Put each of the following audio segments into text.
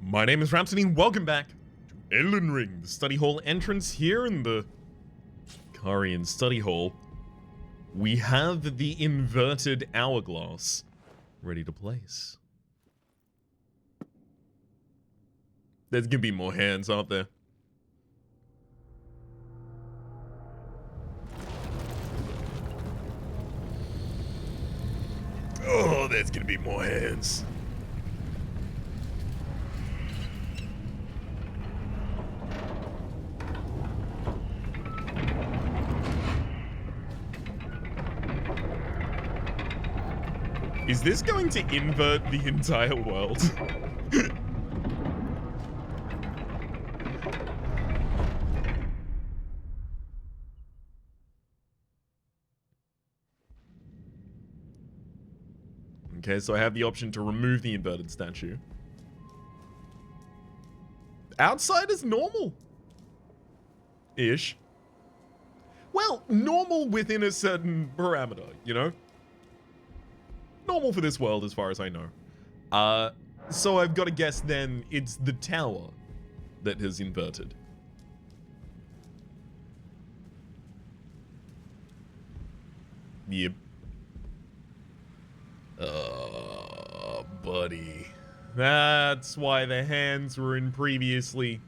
My name is Rhapsody and welcome back to Elden Ring, the study hall entrance here in the Karian study hall. We have the inverted hourglass ready to place. There's gonna be more hands, aren't there? Oh, there's gonna be more hands. Is this going to invert the entire world? Okay, so I have the option to remove the inverted statue. Outside is normal. Ish. Well, normal within a certain parameter, you know? Normal for this world as far as I know. So I've got to guess then it's the tower that has inverted. Yep. Buddy. That's why the hands were in previously.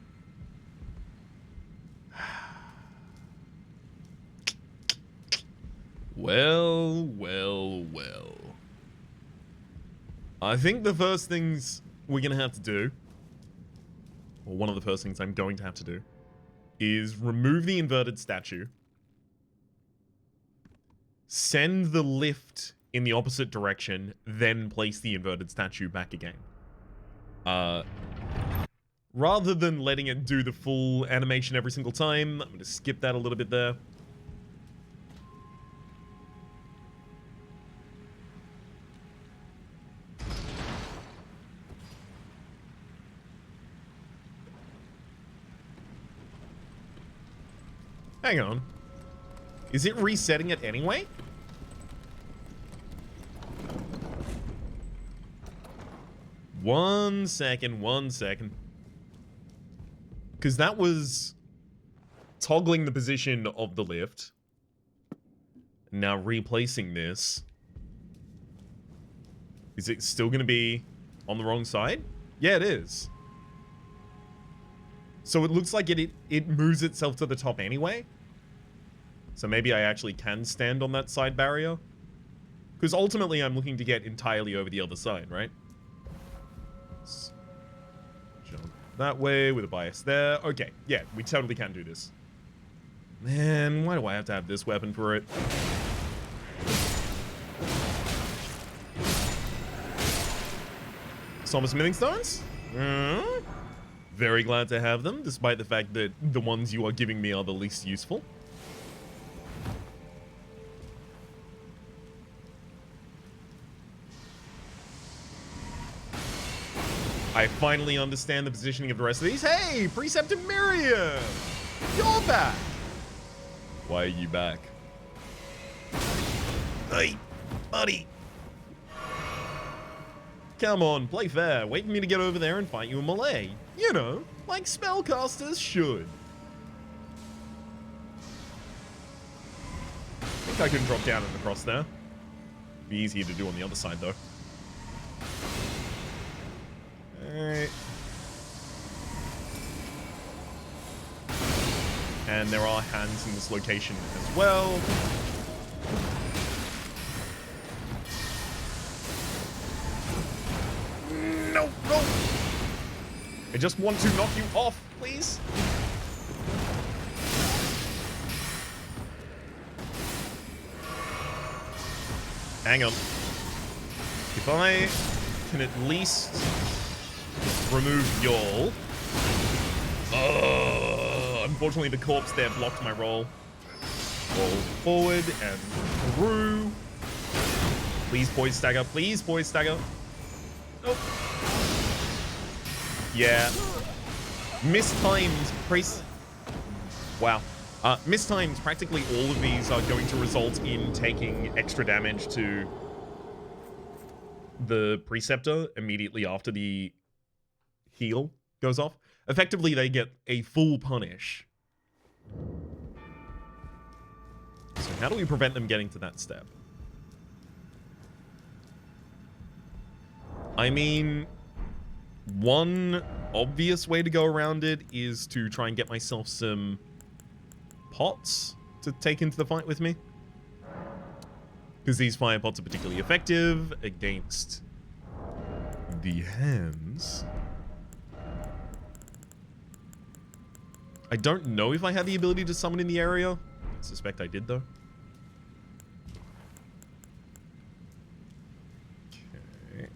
Well. I think the first things we're going to have to do, or one of the first things I'm going to have to do, is remove the inverted statue, send the lift in the opposite direction, then place the inverted statue back again. Rather than letting it do the full animation every single time, I'm going to skip that a little bit there. Hang on. Is it resetting it anyway? One second. Because that was toggling the position of the lift. Now replacing this. Is it still going to be on the wrong side? Yeah, it is. So it looks like it moves itself to the top anyway. So maybe I actually can stand on that side barrier. Because ultimately I'm looking to get entirely over the other side, right? Let's jump that way with a bias there. Okay, yeah, we totally can do this. Man, why do I have to have this weapon for it? Some smithing stones? Very glad to have them, despite the fact that the ones you are giving me are the least useful. I finally understand the positioning of the rest of these. Hey, Preceptor Miriam! You're back! Why are you back? Hey, buddy! Come on, play fair. Wait for me to get over there and fight you in melee. You know, like spellcasters should. I think I can drop down and across there. Be easier to do on the other side, though. Alright. And there are hands in this location as well. No! I just want to knock you off, please. Hang on. If I can at least remove y'all. Unfortunately, the corpse there blocked my roll. Roll forward and through. Please, poise stagger. Please, poise stagger. Nope. Yeah. Mistimed priest. Wow. Mistimed, practically all of these are going to result in taking extra damage to the preceptor immediately after the heal goes off. Effectively, they get a full punish. So how do we prevent them getting to that step? I mean, one obvious way to go around it is to try and get myself some pots to take into the fight with me. Because these fire pots are particularly effective against the hands. I don't know if I have the ability to summon in the area. I suspect I did, though. Okay.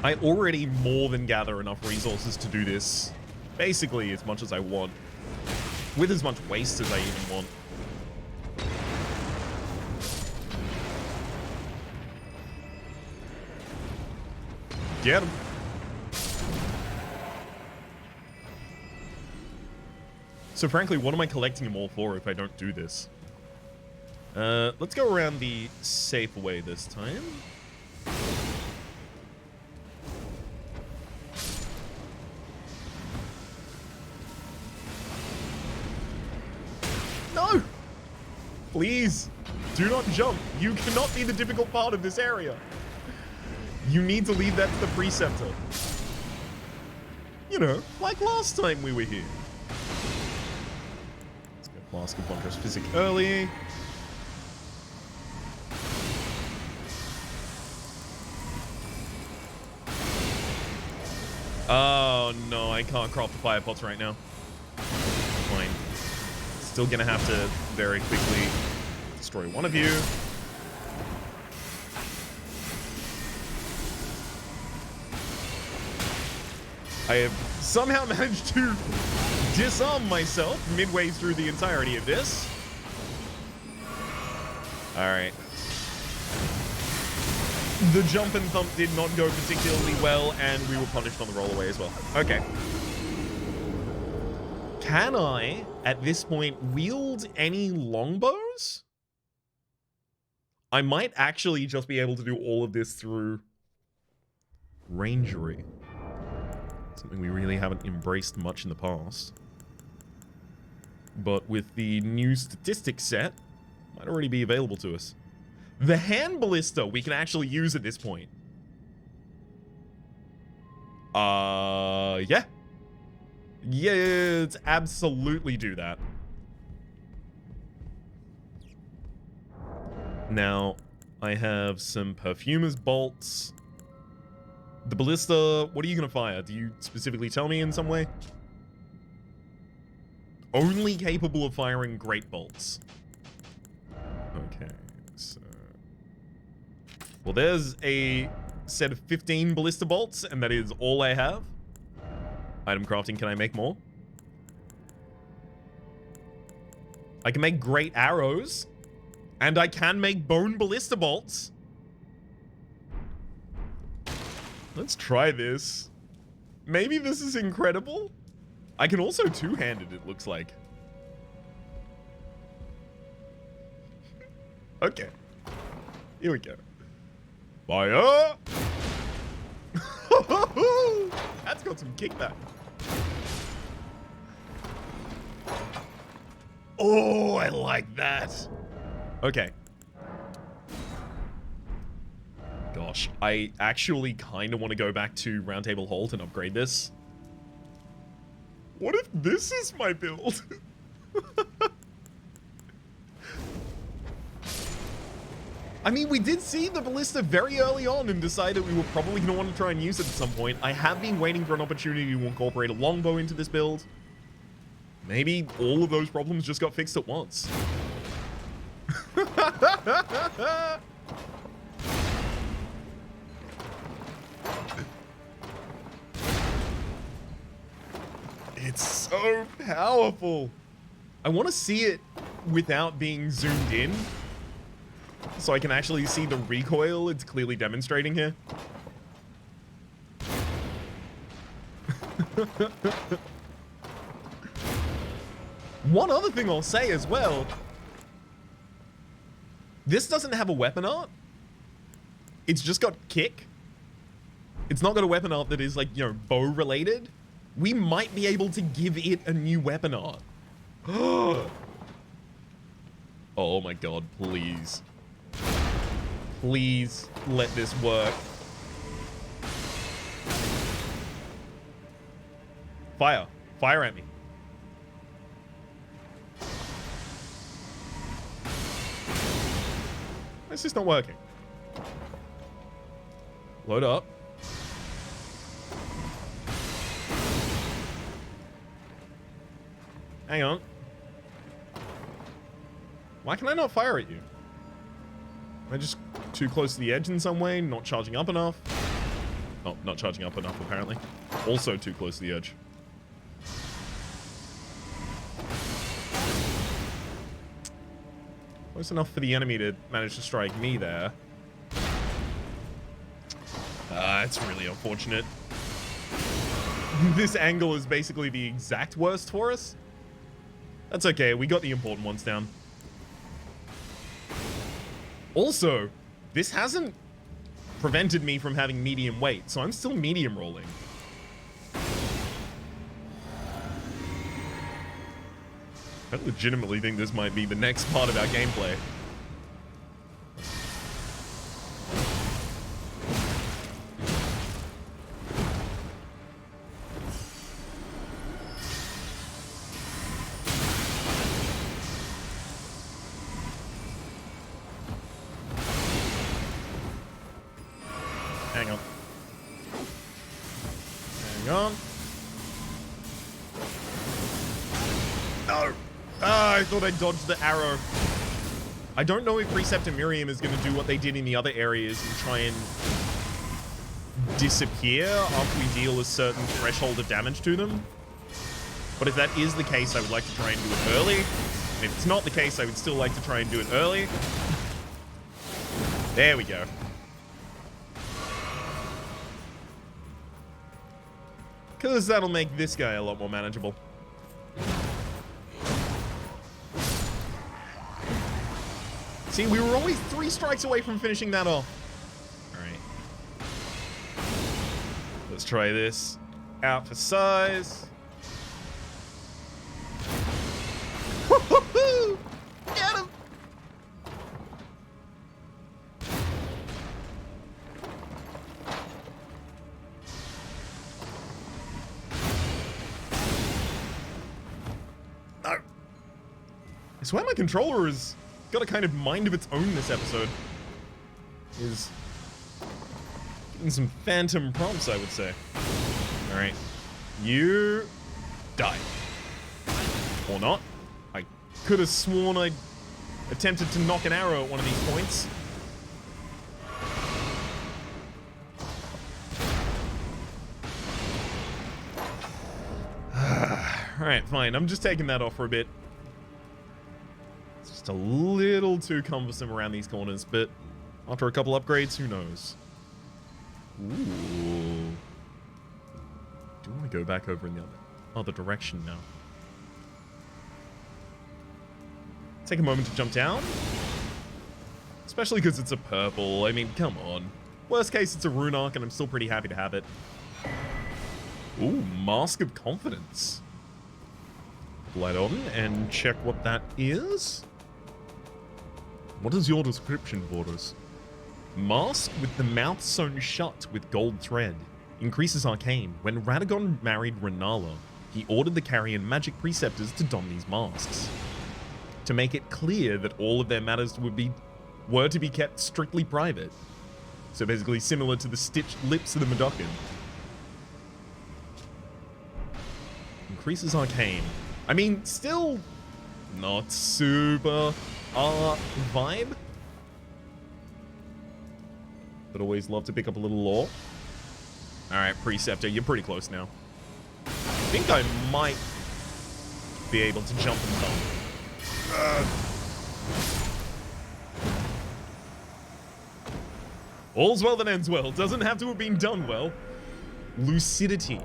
I already more than gather enough resources to do this basically as much as I want. With as much waste as I even want. Get him. So frankly, what am I collecting them all for if I don't do this? Let's go around the safe way this time. No! Please, do not jump. You cannot be the difficult part of this area. You need to leave that to the preceptor. You know, like last time we were here. Let's go Flask of Wondrous Physic early. Oh no, I can't craft the fire pots right now. Fine. Still gonna have to very quickly destroy one of you. I have somehow managed to disarm myself midway through the entirety of this. Alright. The jump and thump did not go particularly well, and we were punished on the roll away as well. Okay. Can I, at this point, wield any longbows? I might actually just be able to do all of this through rangery. Something we really haven't embraced much in the past. But with the new statistics set, might already be available to us. The hand ballista we can actually use at this point. Yeah. Yeah, let's absolutely do that. Now, I have some perfumer's bolts. The ballista, what are you going to fire? Do you specifically tell me in some way? Only capable of firing great bolts. Okay, so... Well, there's a set of 15 ballista bolts, and that is all I have. Item crafting, can I make more? I can make great arrows, and I can make bone ballista bolts. Let's try this. Maybe this is incredible. I can also two-hand it looks like. Okay. Here we go. Fire! That's got some kickback. Oh, I like that. Okay. Gosh, I actually kind of want to go back to Roundtable Halt and upgrade this. What if this is my build? I mean, we did see the ballista very early on and decided we were probably going to want to try and use it at some point. I have been waiting for an opportunity to incorporate a longbow into this build. Maybe all of those problems just got fixed at once. It's so powerful. I want to see it without being zoomed in, so I can actually see the recoil it's clearly demonstrating here. One other thing I'll say as well. This doesn't have a weapon art. It's just got kick. It's not got a weapon art that is like, you know, bow related. We might be able to give it a new weapon art. Oh my god, please. Please let this work. Fire. Fire at me. It's just not working. Load up. Hang on. Why can I not fire at you? Am I just too close to the edge in some way? Not charging up enough? Oh, not charging up enough, apparently. Also too close to the edge. Close enough for the enemy to manage to strike me there. It's really unfortunate. This angle is basically the exact worst for us. That's okay, we got the important ones down. Also, this hasn't prevented me from having medium weight, so I'm still medium rolling. I legitimately think this might be the next part of our gameplay. Hang on. Hang on. No! Ah, I thought I dodged the arrow. I don't know if Preceptor Miriam is going to do what they did in the other areas and try and disappear after we deal a certain threshold of damage to them. But if that is the case, I would like to try and do it early. And if it's not the case, I would still like to try and do it early. There we go. Because that'll make this guy a lot more manageable. See, we were always 3 strikes away from finishing that off. Alright. Let's try this. Out for size. Woo-hoo-hoo! Get him! No. I swear my controller is got a kind of mind of its own this episode. Is getting some phantom prompts, I would say. Alright. You die. Or not. I could have sworn I attempted to knock an arrow at one of these points. Alright, fine. I'm just taking that off for a bit. Just a little too cumbersome around these corners, but after a couple upgrades, who knows? Ooh. Do want to go back over in the other direction now. Take a moment to jump down. Especially because it's a purple. I mean, come on. Worst case, it's a rune arc, and I'm still pretty happy to have it. Ooh, Mask of Confidence. Light on and check what that is. What is your description, Borders? Mask with the mouth sewn shut with gold thread. Increases arcane. When Radagon married Renala, he ordered the Carrion magic preceptors to don these masks, to make it clear that all of their matters were to be kept strictly private. So basically similar to the stitched lips of the Madokin. Increases arcane. I mean, still not super vibe. But always love to pick up a little lore. Alright, Preceptor, you're pretty close now. I think I might be able to jump and bump. All's well that ends well. Doesn't have to have been done well. Lucidity.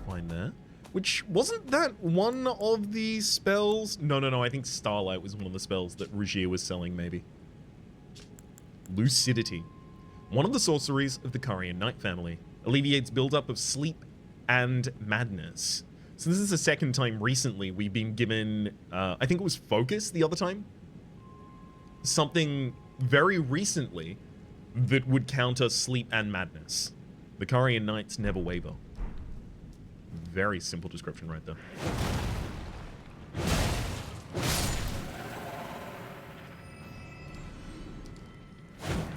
Find that. Which, wasn't that one of the spells? No, I think Starlight was one of the spells that Regier was selling, maybe. Lucidity. One of the sorceries of the Carian Knight family. Alleviates buildup of sleep and madness. So this is the second time recently we've been given, I think it was Focus the other time? Something very recently that would counter sleep and madness. The Carian Knights never waver. Very simple description right there.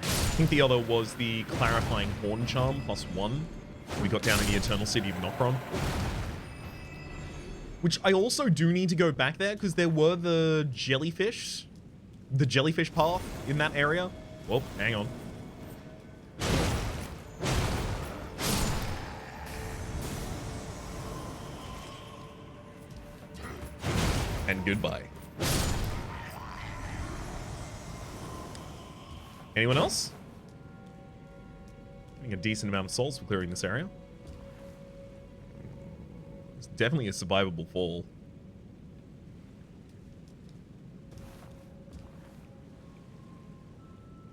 I think the other was the Clarifying Horn Charm +1. We got down in the Eternal City of Nokron. Which I also do need to go back there, because there were the jellyfish path in that area. Well, hang on. And goodbye. Anyone else? Getting a decent amount of souls for clearing this area. It's definitely a survivable fall.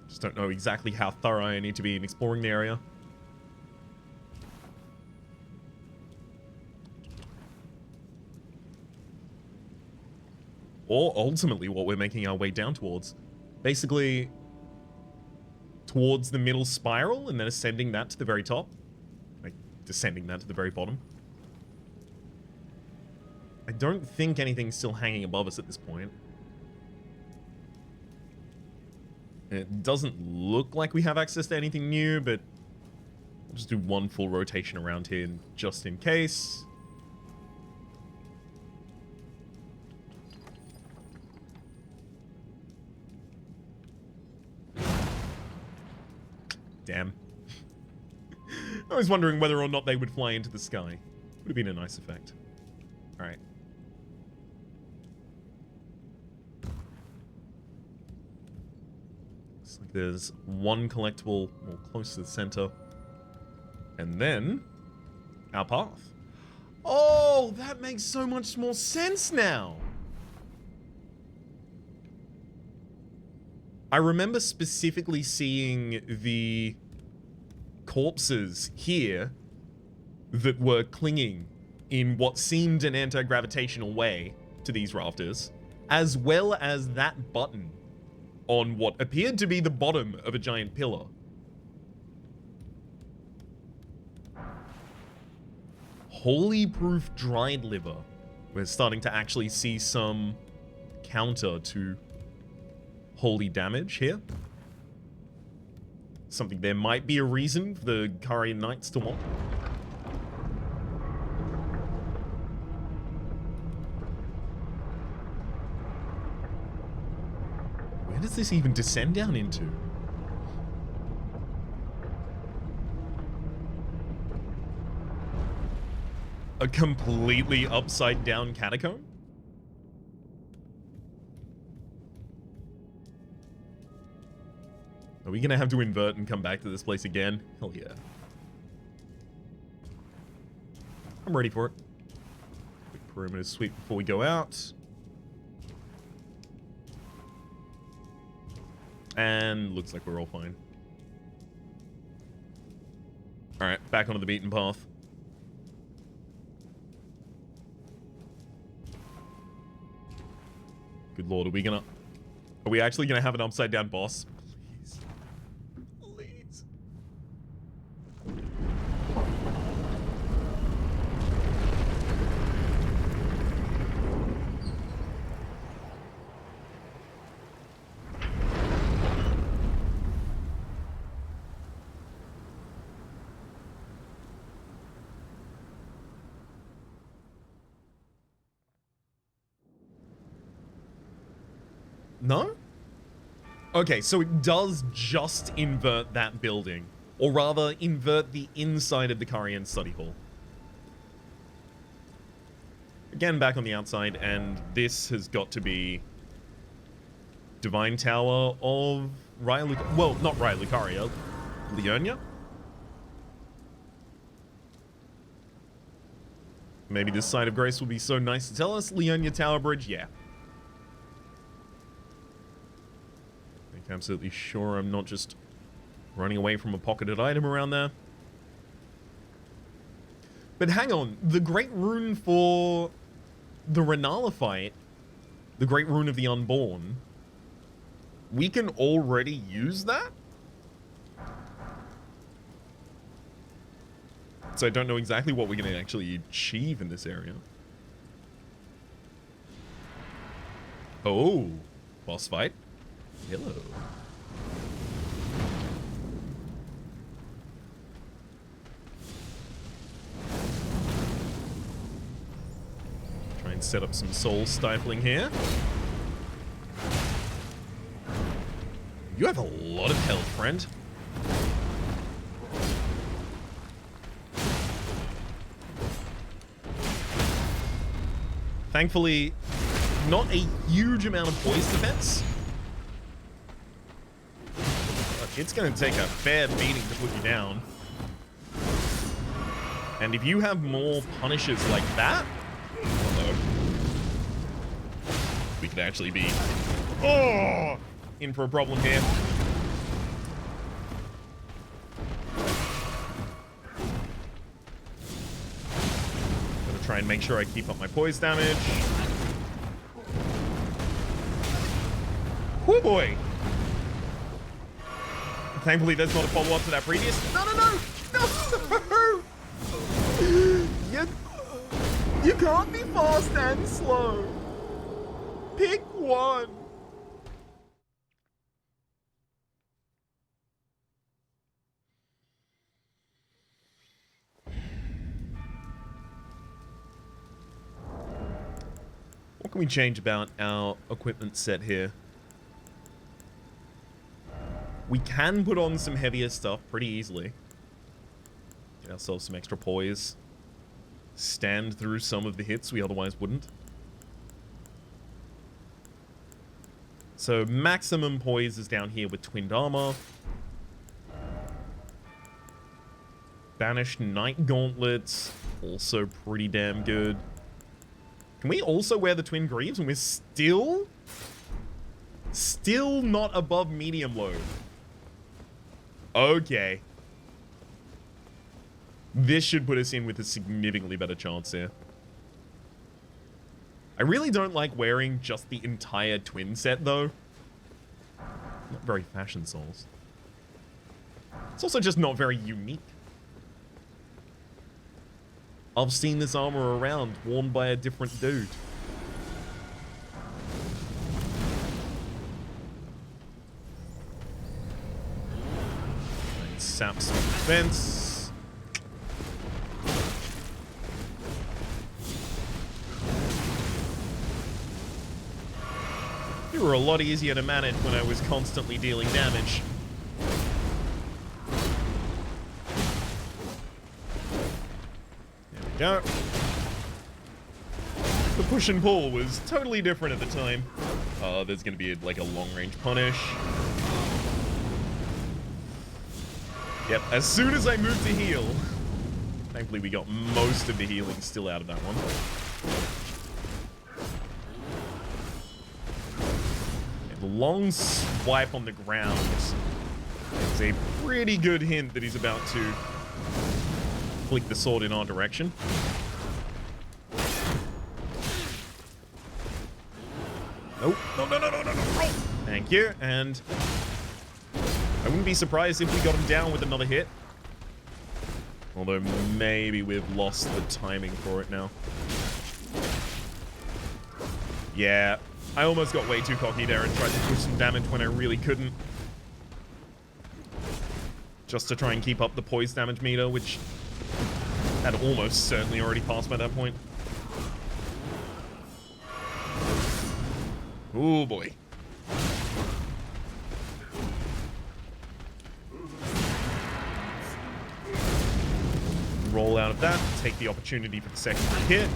Just don't know exactly how thorough I need to be in exploring the area. Or ultimately what we're making our way down towards. Basically, towards the middle spiral and then ascending that to the very top. Like, descending that to the very bottom. I don't think anything's still hanging above us at this point. It doesn't look like we have access to anything new, but I'll just do one full rotation around here just in case. Damn. I was wondering whether or not they would fly into the sky. Would have been a nice effect. Alright. Looks like there's one collectible more close to the center. And then our path. Oh, that makes so much more sense now. I remember specifically seeing the corpses here that were clinging in what seemed an anti-gravitational way to these rafters, as well as that button on what appeared to be the bottom of a giant pillar. Holy proof dried liver. We're starting to actually see some counter to holy damage here. Something there might be a reason for the Carian Knights to want. Where does this even descend down into? A completely upside down catacomb? Are we gonna have to invert and come back to this place again? Hell yeah. I'm ready for it. Quick perimeter sweep before we go out. And looks like we're all fine. Alright, back onto the beaten path. Good lord, are we actually gonna have an upside down boss? No? Okay, so it does just invert that building. Or rather, invert the inside of the Carian study hall. Again, back on the outside, and this has got to be Divine Tower of Raya well, not Raya Lucaria, Leonia? Maybe this side of grace will be so nice to tell us. Leonia Tower Bridge, yeah. Absolutely sure I'm not just running away from a pocketed item around there. But hang on, the Great Rune for the Renala fight, the Great Rune of the Unborn, we can already use that? So I don't know exactly what we're going to actually achieve in this area. Oh, boss fight. Hello. Try and set up some soul stifling here. You have a lot of health, friend. Thankfully, not a huge amount of poise defense. But it's going to take a fair beating to put you down. And if you have more punishes like that, we could actually be in for a problem here. Gotta try and make sure I keep up my poise damage. Oh boy! Thankfully, there's not a follow-up to that previous. No, no, no! No! You can't be fast and slow. Pick one. What can we change about our equipment set here? We can put on some heavier stuff pretty easily. Get ourselves some extra poise. Stand through some of the hits we otherwise wouldn't. So maximum poise is down here with twinned armor. Banished Knight Gauntlets, also pretty damn good. Can we also wear the Twin Greaves and we're still not above medium load? Okay. This should put us in with a significantly better chance here. I really don't like wearing just the entire twin set, though. Not very fashion Souls. It's also just not very unique. I've seen this armor around, worn by a different dude. And sap some defense. You were a lot easier to manage when I was constantly dealing damage. There we go. The push and pull was totally different at the time. There's gonna be like a long-range punish. Yep, as soon as I moved to heal, thankfully we got most of the healing still out of that one. The long swipe on the ground is a pretty good hint that he's about to flick the sword in our direction. Nope. No, no, no, no, no, no. Thank you. And I wouldn't be surprised if we got him down with another hit. Although maybe we've lost the timing for it now. Yeah. I almost got way too cocky there and tried to push some damage when I really couldn't. Just to try and keep up the poise damage meter, which had almost certainly already passed by that point. Oh boy. Roll out of that, take the opportunity for the secondary hit.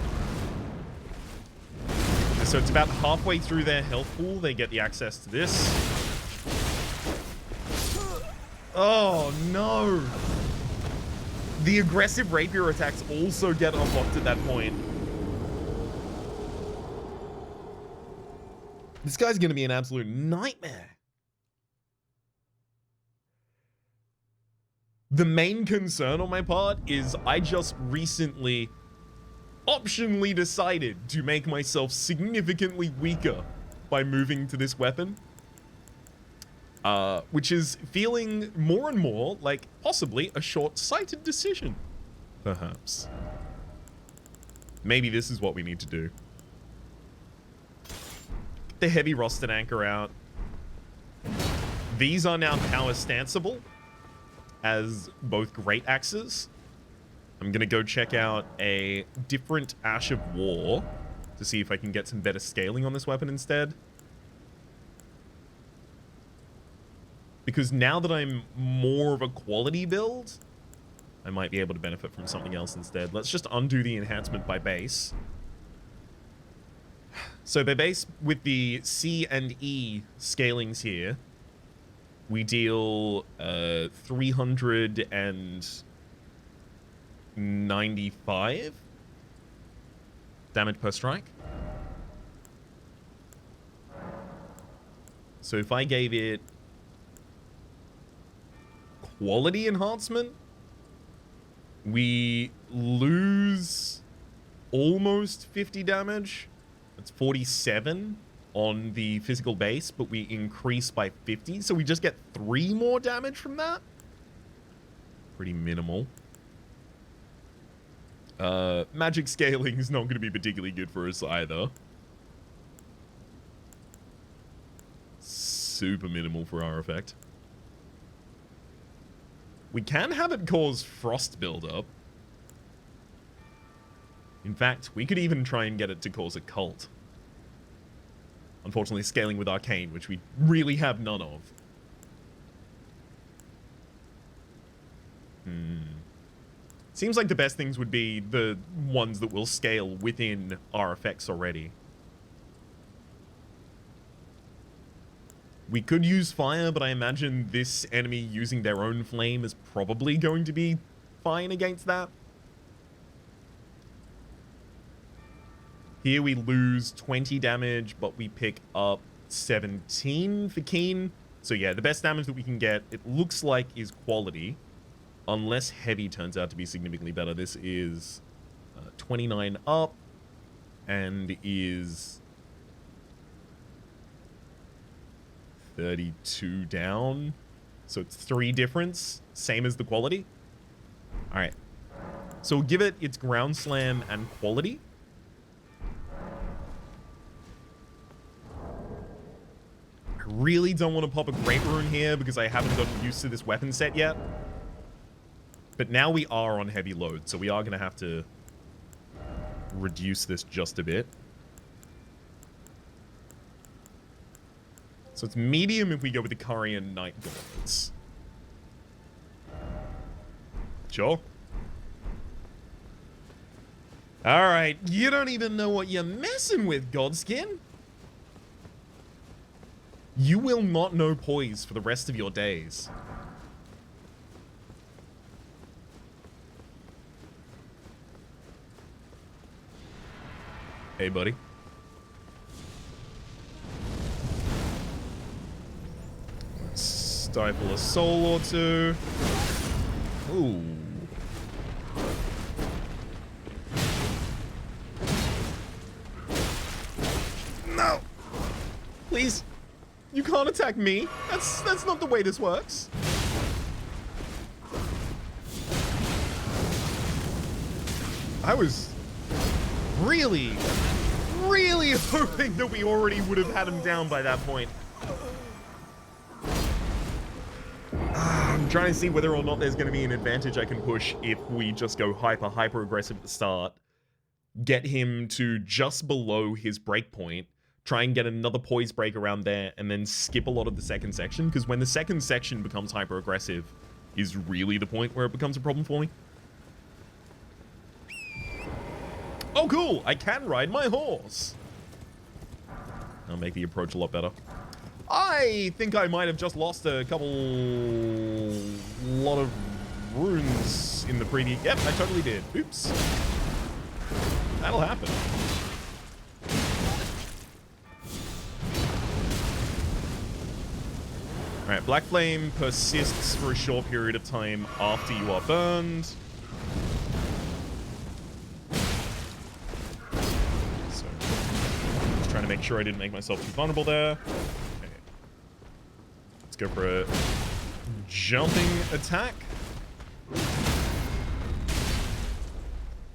So it's about halfway through their health pool, they get the access to this. Oh no! The aggressive rapier attacks also get unlocked at that point. This guy's gonna be an absolute nightmare. The main concern on my part is I just recently optionally decided to make myself significantly weaker by moving to this weapon. Which is feeling more and more like possibly a short-sighted decision, perhaps. Maybe this is what we need to do. Get the heavy rusted anchor out. These are now power stanceable as both great axes. I'm gonna go check out a different Ash of War to see if I can get some better scaling on this weapon instead. Because now that I'm more of a quality build, I might be able to benefit from something else instead. Let's just undo the enhancement by base. So by base, with the C and E scalings here, we deal 395 damage per strike. So if I gave it quality enhancement, we lose almost 50 damage. That's 47 on the physical base, but we increase by 50. So we just get 3 more damage from that. Pretty minimal. Magic scaling is not going to be particularly good for us either. Super minimal for our effect. We can have it cause frost buildup. In fact, we could even try and get it to cause a cult. Unfortunately, scaling with arcane, which we really have none of. Seems like the best things would be the ones that will scale within our effects already. We could use fire, but I imagine this enemy using their own flame is probably going to be fine against that. Here we lose 20 damage, but we pick up 17 for Keen. So yeah, the best damage that we can get, it looks like, is quality. Unless heavy turns out to be significantly better. This is 29 up and is 32 down. So it's 3 difference, same as the quality. All right. So we'll give it its ground slam and quality. I really don't want to pop a Great Rune here because I haven't gotten used to this weapon set yet. But now we are on heavy load, so we are going to have to reduce this just a bit. So it's medium if we go with the Carian Night Gauntlets. Sure. Alright, you don't even know what you're messing with, Godskin. You will not know poise for the rest of your days. Hey, buddy. Stifle a soul or two. Ooh. No! Please. You can't attack me. That's not the way this works. I was really hoping that we already would have had him down by that point. I'm trying to see whether or not there's going to be an advantage I can push if we just go hyper aggressive at the start. Get him to just below his breakpoint. Try and get another poise break around there and then skip a lot of the second section. Because when the second section becomes hyper aggressive is really the point where it becomes a problem for me. Oh, cool! I can ride my horse! That'll make the approach a lot better. I think I might have just lost a lot of runes in the previous... Yep, I totally did. Oops. That'll happen. Alright, Black Flame persists for a short period of time after you are burned. So, just trying to make sure I didn't make myself too vulnerable there. Okay. Let's go for a jumping attack.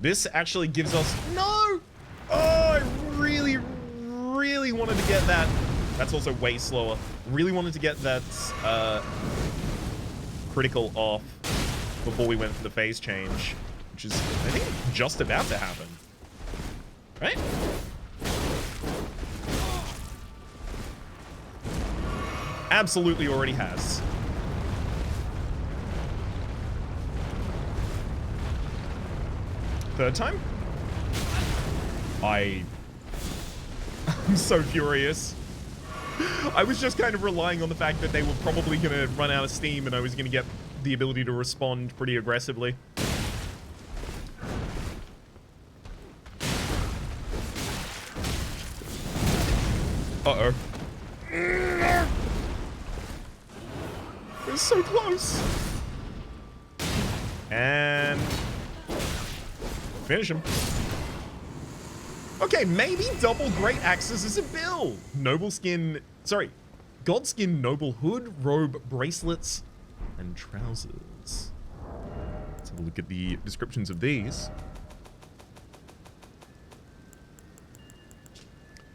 This actually gives us... No! Oh, I really, really wanted to get that. That's also way slower. Really wanted to get that critical off before we went for the phase change, which is, I think, just about to happen. Right? Absolutely already has. Third time? I'm so furious. I was just kind of relying on the fact that they were probably going to run out of steam and I was going to get the ability to respond pretty aggressively. Uh-oh. It was so close. And... finish him. Okay, maybe double great axes is a build. Godskin, noble hood, robe, bracelets, and trousers. Let's have a look at the descriptions of these.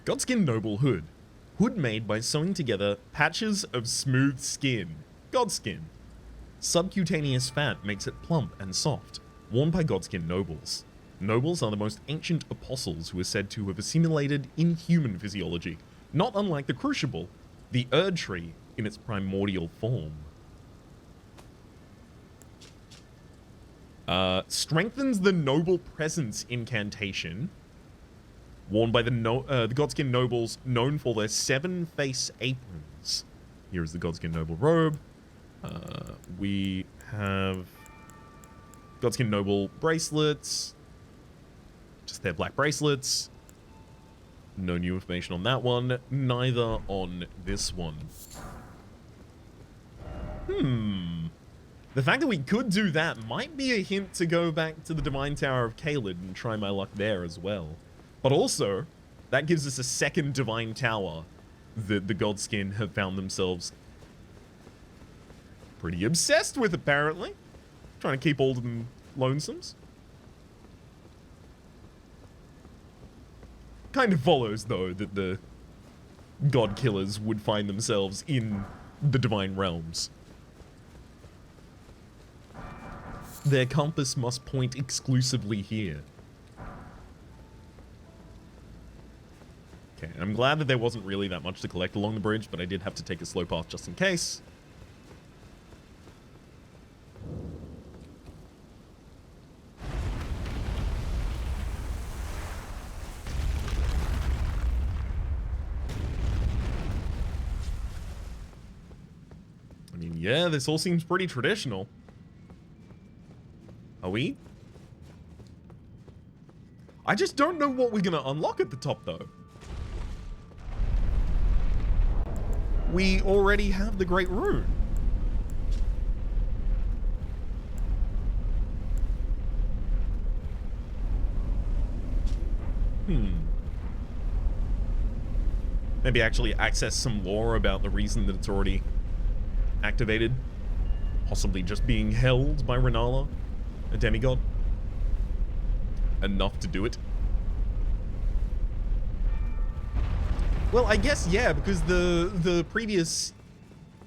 Godskin noble hood. Hood made by sewing together patches of smooth skin. Godskin. Subcutaneous fat makes it plump and soft. Worn by Godskin nobles. Nobles are the most ancient apostles who are said to have assimilated in human physiology, not unlike the Crucible, the Erd Tree in its primordial form. Strengthens the Noble Presence incantation, worn by the Godskin nobles known for their 7-face aprons. Here is the Godskin noble robe. We have Godskin noble bracelets. Just their black bracelets. No new information on that one. Neither on this one. The fact that we could do that might be a hint to go back to the Divine Tower of Caelid and try my luck there as well. But also, that gives us a second Divine Tower that the Godskin have found themselves pretty obsessed with, apparently. Trying to keep all of them lonesomes. Kind of follows, though, that the God Killers would find themselves in the Divine Realms. Their compass must point exclusively here. Okay, I'm glad that there wasn't really that much to collect along the bridge, but I did have to take a slow path just in case. I mean, yeah, this all seems pretty traditional. Are we? I just don't know what we're gonna unlock at the top, though. We already have the Great Rune. Maybe actually access some lore about the reason that it's already activated. Possibly just being held by Renala, a demigod. Enough to do it. Well, I guess, yeah, because the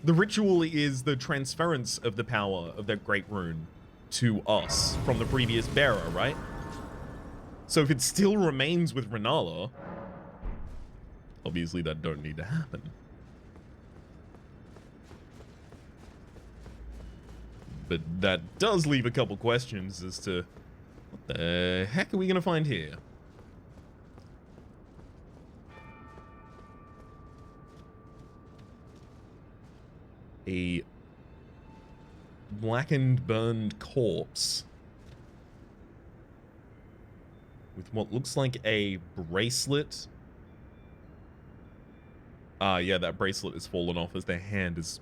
ritual is the transference of the power of that Great Rune to us from the previous bearer, right? So if it still remains with Renala, obviously that don't need to happen. But that does leave a couple questions as to what the heck are we gonna find here? A blackened, burned corpse with what looks like a bracelet. Ah, yeah, that bracelet has fallen off as their hand is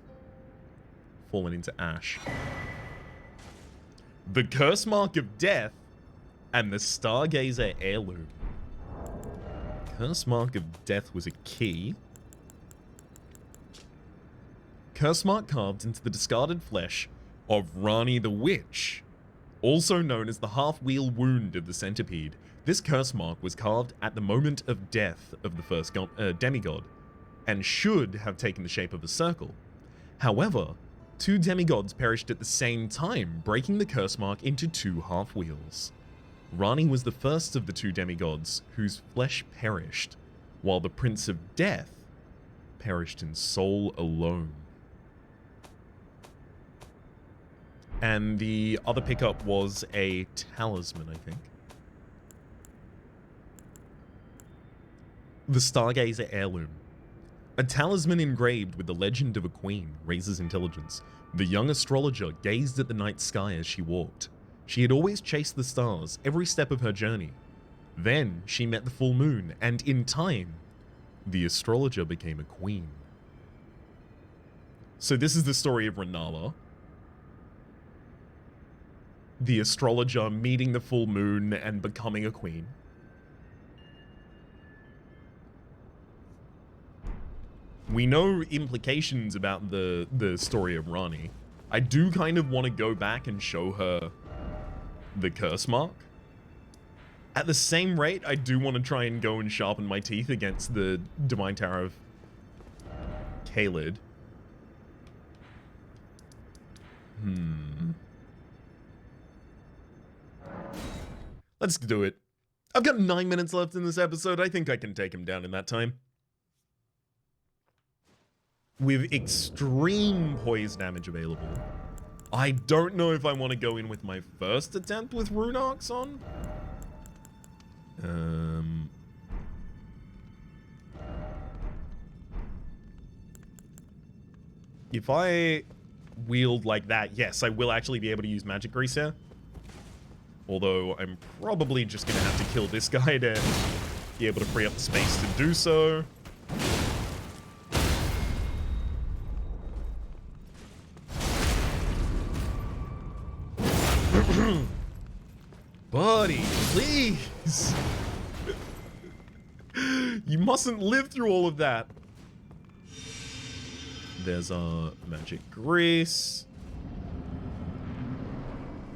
fallen into ash. The Curse Mark of Death and the Stargazer Heirloom. Curse Mark of Death was a key. Curse Mark carved into the discarded flesh of Rani the Witch, also known as the half-wheel wound of the centipede. This curse mark was carved at the moment of death of the first demigod, and should have taken the shape of a circle. However, 2 demigods perished at the same time, breaking the curse mark into 2 half-wheels. Rani was the first of the 2 demigods whose flesh perished, while the Prince of Death perished in soul alone. And the other pickup was a talisman, I think. The Stargazer Heirloom. A talisman engraved with the legend of a queen raises intelligence. The young astrologer gazed at the night sky as she walked. She had always chased the stars every step of her journey. Then she met the full moon, and in time, the astrologer became a queen. So this is the story of Renala, the astrologer meeting the full moon and becoming a queen. We know implications about the story of Rani. I do kind of want to go back and show her the curse mark. At the same rate, I do want to try and go and sharpen my teeth against the Divine Tower of Kaled. Let's do it. I've got 9 minutes left in this episode. I think I can take him down in that time. With extreme poise damage available. I don't know if I want to go in with my first attempt with Rune Arcs on. If I wield like that, yes, I will actually be able to use Magic Grease here. Although I'm probably just going to have to kill this guy to be able to free up the space to do so. Buddy, please! You mustn't live through all of that. There's our Magic Grease.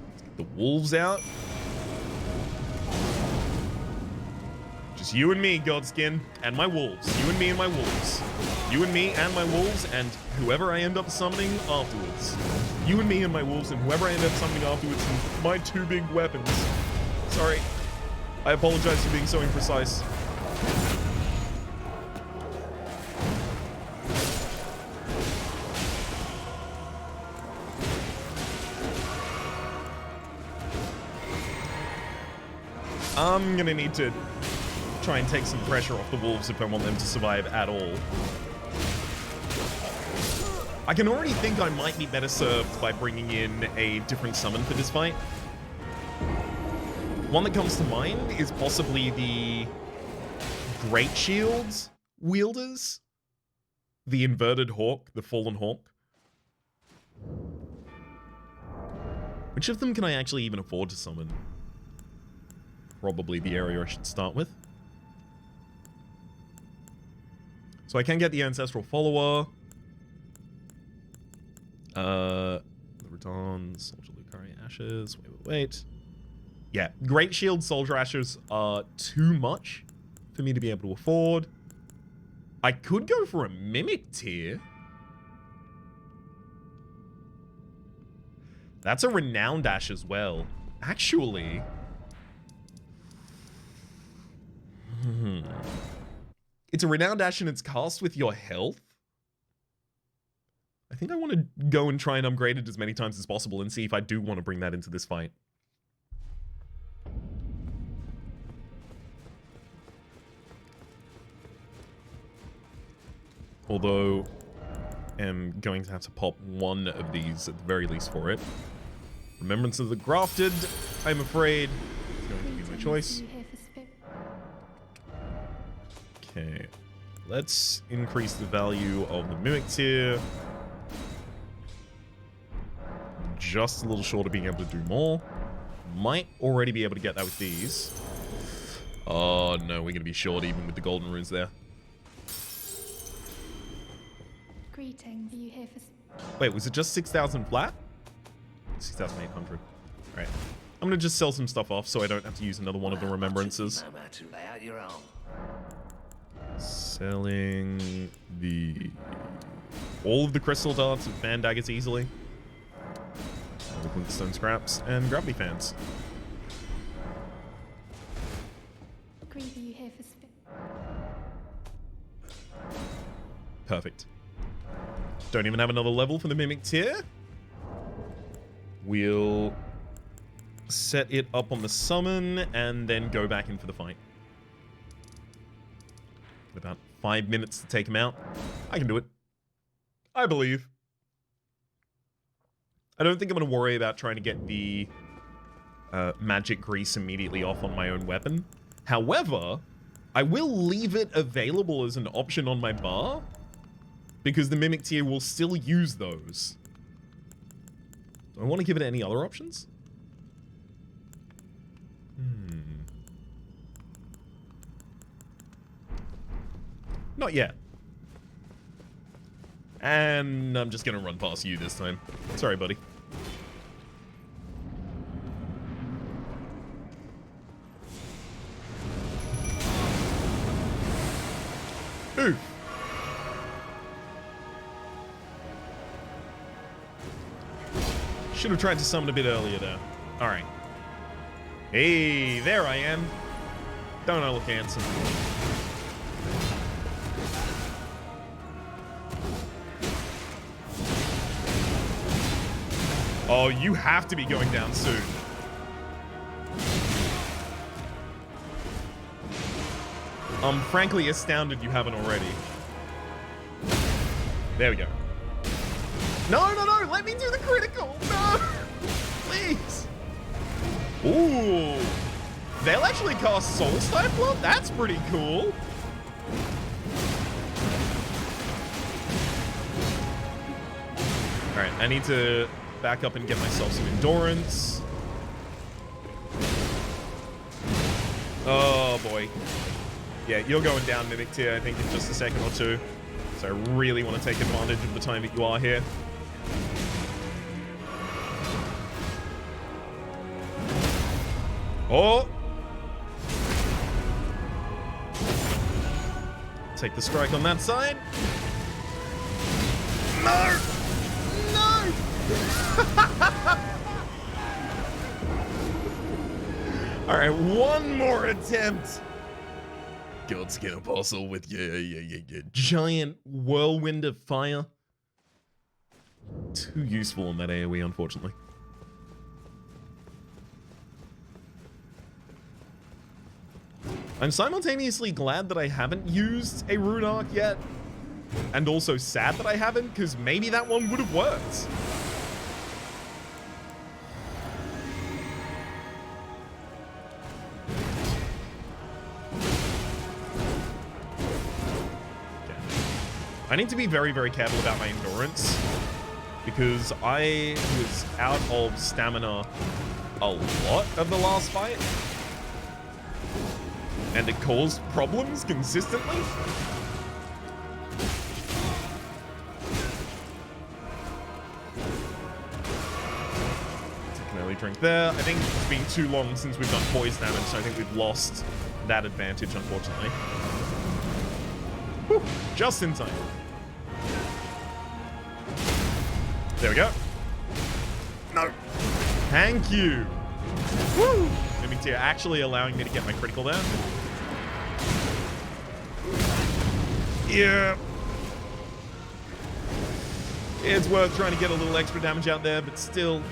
Let's get the wolves out. Just you and me, Godskin, and my wolves. You and me and my wolves. You and me and my wolves, and whoever I end up summoning afterwards. You and me and my wolves, and whoever I end up summoning afterwards, and my 2 big weapons. Sorry. I apologize for being so imprecise. I'm gonna need to try and take some pressure off the wolves if I want them to survive at all. I can already think I might be better served by bringing in a different summon for this fight. One that comes to mind is possibly the Great Shield wielders. The Inverted Hawk, the Fallen Hawk. Which of them can I actually even afford to summon? Probably the area I should start with. So I can get the Ancestral Follower. The Ratons, Soldier Lucari Ashes. Wait. Yeah, Great Shield Soldier Ashes are too much for me to be able to afford. I could go for a Mimic tier. That's a Renowned Ash as well. Actually. It's a Renowned Ash and it's cast with your health. I think I want to go and try and upgrade it as many times as possible and see if I do want to bring that into this fight. Although, I'm going to have to pop one of these at the very least for it. Remembrance of the Grafted, I'm afraid, is going to be my choice. Okay, let's increase the value of the Mimic tier. just a little short of being able to do more. Might already be able to get that with these. Oh, no, we're going to be short even with the golden runes there. Greetings. Are you here for... Wait, was it just 6,000 flat? 6,800. Alright. I'm going to just sell some stuff off so I don't have to use another one of the remembrances. Selling the... all of the crystal darts and fan daggers easily. The glintstone scraps and gravity fans. Greet, are you here for... Perfect. Don't even have another level for the Mimic tier. We'll set it up on the summon and then go back in for the fight. About 5 minutes to take him out. I can do it. I believe. I don't think I'm going to worry about trying to get the magic grease immediately off on my own weapon. However, I will leave it available as an option on my bar, because the Mimic tier will still use those. Do I want to give it any other options? Not yet. And I'm just going to run past you this time. Sorry, buddy. Ooh. Should have tried to summon a bit earlier there. Alright. Hey, there I am. Don't I look handsome? Oh, you have to be going down soon. I'm frankly astounded you haven't already. There we go. No, no, no! Let me do the critical! No! Please! Ooh! They'll actually cast Soul Stipler? That's pretty cool! Alright, I need to back up and get myself some endurance. Oh, boy. Yeah, you're going down, Mimic tier, I think, in just a second or two. So I really want to take advantage of the time that you are here. Oh! Take the strike on that side. No! No! Alright, one more attempt. Godskin Apostle with your giant whirlwind of fire. Too useful in that AoE, unfortunately. I'm simultaneously glad that I haven't used a rune arc yet, and also sad that I haven't, because maybe that one would have worked. I need to be very, very careful about my endurance, because I was out of stamina a lot of the last fight, and it caused problems consistently. Take an early drink there. I think it's been too long since we've done poison damage, so I think we've lost that advantage, unfortunately. Whew, just in time. There we go. No. Thank you. Woo! Mimic tier actually allowing me to get my critical there. Yeah. It's worth trying to get a little extra damage out there, but still.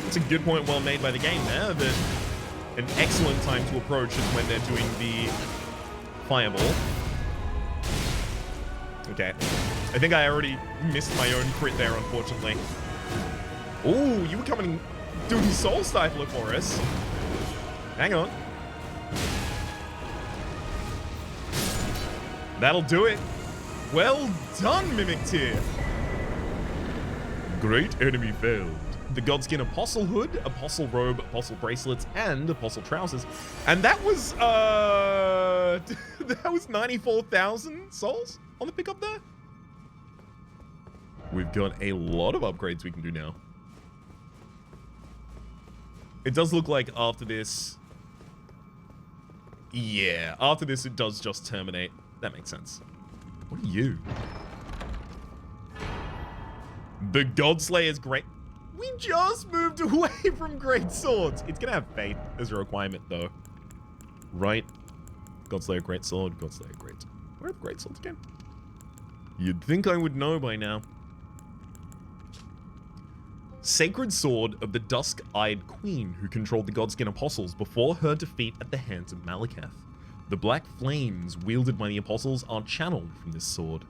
It's a good point well made by the game there, that an excellent time to approach is when they're doing the fireball. Okay. I think I already missed my own crit there, unfortunately. Ooh, you were coming doing Soul Stipler for us. Hang on. That'll do it. Well done, Mimic Tier. Great enemy failed. The Godskin Apostle Hood, Apostle Robe, Apostle Bracelets, and Apostle Trousers. And that was, that was 94,000 souls on the pickup there. We've got a lot of upgrades we can do now. It does look like after this... Yeah, after this it does just terminate. That makes sense. What are you? The Godslayer's great... We just moved away from great swords. It's gonna have faith as a requirement, though. Right? Godslayer great sword, Godslayer great... Where are the great swords again? You'd think I would know by now. Sacred Sword of the Dusk-Eyed Queen who controlled the Godskin Apostles before her defeat at the hands of Malekith. The black flames wielded by the Apostles are channeled from this sword.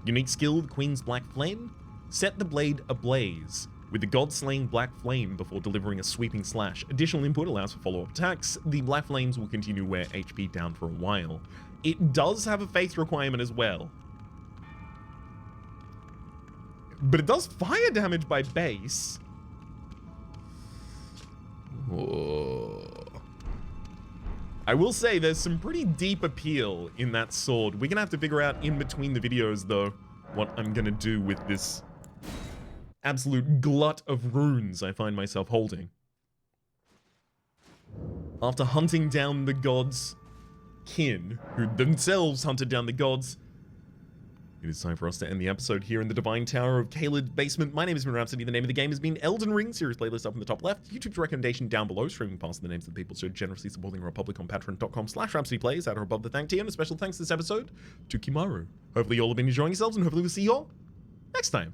Unique skill, the Queen's Black Flame. Set the blade ablaze with the God-slaying Black Flame before delivering a sweeping slash. Additional input allows for follow-up attacks. The Black Flames will continue to wear HP down for a while. It does have a faith requirement as well. But it does fire damage by base. Whoa. I will say there's some pretty deep appeal in that sword. We're gonna have to figure out in between the videos, though, what I'm gonna do with this absolute glut of runes I find myself holding. After hunting down the gods' kin, who themselves hunted down the gods, it is time for us to end the episode here in the Divine Tower of Caelid Basement. My name has been Rhapsody. The name of the game has been Elden Ring. Series playlist up in the top left. YouTube's recommendation down below. Streaming past the names of the people so generously supporting Republic on patreon.com/RhapsodyPlays. At or above the thank tier. And a special thanks this episode to Kimaru. Hopefully you all have been enjoying yourselves, and hopefully we'll see you all next time.